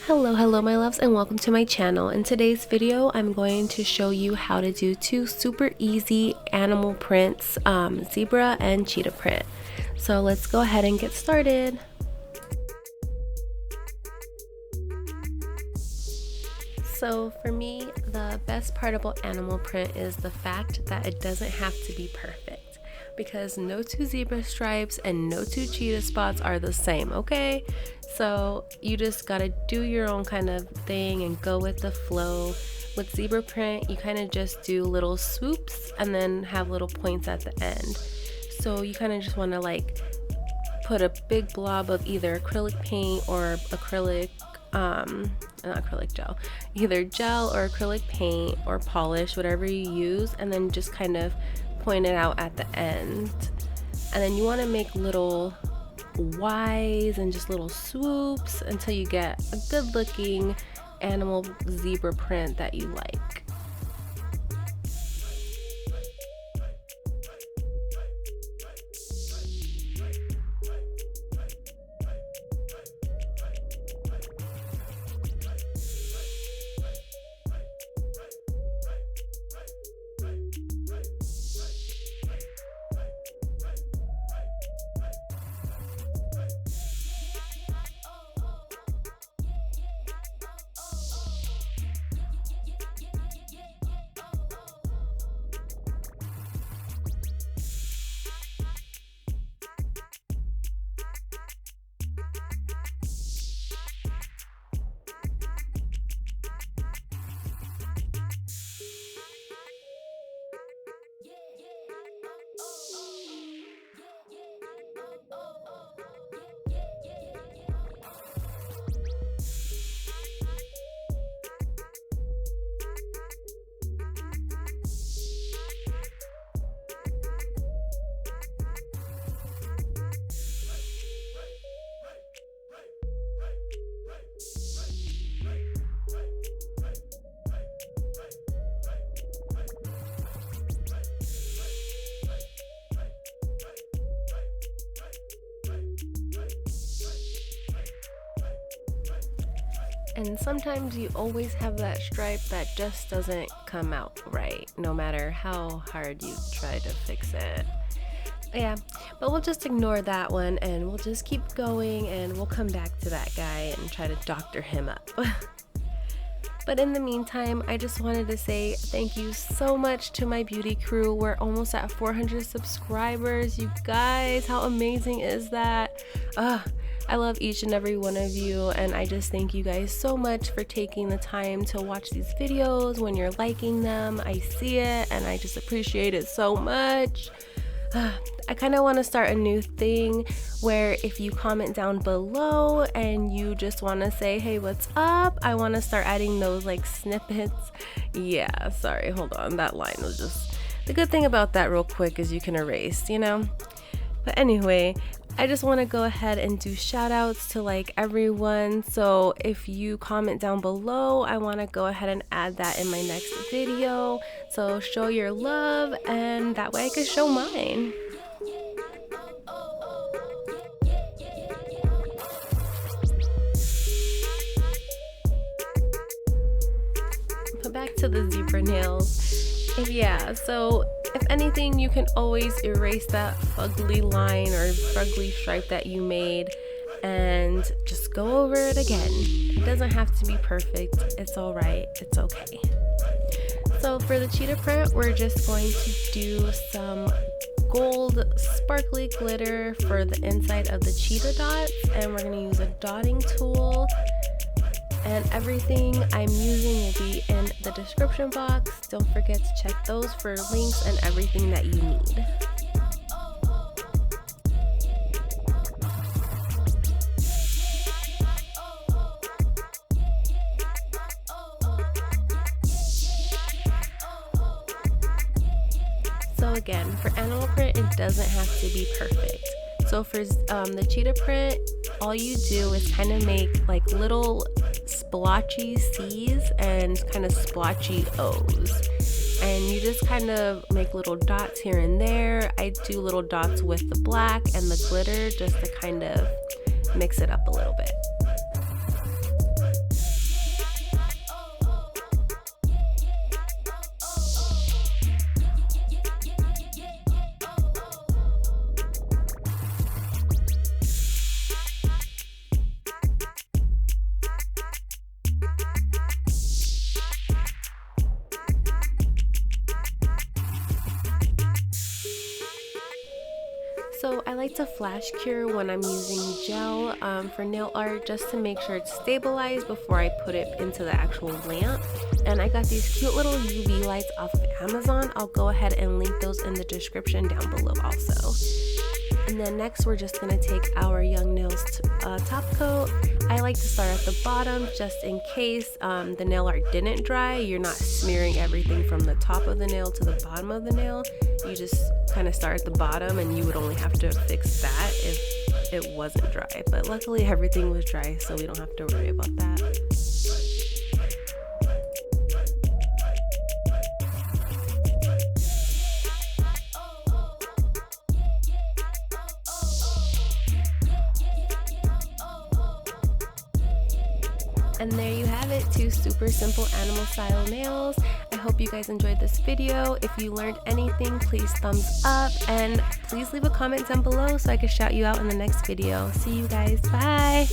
Hello my loves, and welcome to my channel. In today's video I'm going to show you how to do two super easy animal prints, zebra and cheetah print. So let's go ahead and get started. So for me, the best part about animal print is the fact that it doesn't have to be perfect, because no two zebra stripes and no two cheetah spots are the same, okay? So you just gotta do your own kind of thing and go with the flow. With zebra print, you kind of just do little swoops and then have little points at the end. So you kind of just want to like put a big blob of either acrylic paint or acrylic not acrylic gel, either gel or acrylic paint or polish, whatever you use, and then just kind of point it out at the end. And then you want to make little Y's and just little swoops until you get a good looking animal zebra print that you like. And sometimes you always have that stripe that just doesn't come out right, no matter how hard you try to fix it. Yeah, but we'll just ignore that one and we'll just keep going, and we'll come back to that guy and try to doctor him up. But in the meantime, I just wanted to say thank you so much to my beauty crew. We're almost at 400 subscribers. You guys, how amazing is that? I love each and every one of you, and I just thank you guys so much for taking the time to watch these videos. When you're liking them, I see it and I just appreciate it so much. I kind of want to start a new thing where if you comment down below and you just want to say, hey, what's up? I want to start adding those like snippets. Yeah, sorry, hold on, that line was just, the good thing about that real quick is you can erase, you know? But anyway, I just want to go ahead and do shout outs to like everyone. So if you comment down below, I want to go ahead and add that in my next video. So show your love, and that way I can show mine. But back to the zebra nails. Yeah, so if anything, you can always erase that fugly line or fugly stripe that you made and just go over it again. It doesn't have to be perfect. It's all right. It's okay. So for the cheetah print, we're just going to do some gold sparkly glitter for the inside of the cheetah dots, and we're going to use a dotting tool. And everything I'm using will be in the description box. Don't forget to check those for links and everything that you need. So again, for animal print, it doesn't have to be perfect. So for the cheetah print, all you do is kind of make like little splotchy C's and kind of splotchy O's, and you just kind of make little dots here and there. I do little dots with the black and the glitter just to kind of mix it up a little bit. So I like to flash cure when I'm using gel for nail art, just to make sure it's stabilized before I put it into the actual lamp. And I got these cute little UV lights off of Amazon. I'll go ahead and link those in the description down below also. And then next we're just going to take our Young Nails top coat. I like to start at the bottom just in case the nail art didn't dry. You're not smearing everything from the top of the nail to the bottom of the nail. You just kind of start at the bottom, and you would only have to fix that if it wasn't dry. But luckily everything was dry, so we don't have to worry about that. And there you have it, 2 super simple animal style nails. I hope you guys enjoyed this video. If you learned anything, please thumbs up, and please leave a comment down below so I can shout you out in the next video. See you guys, bye!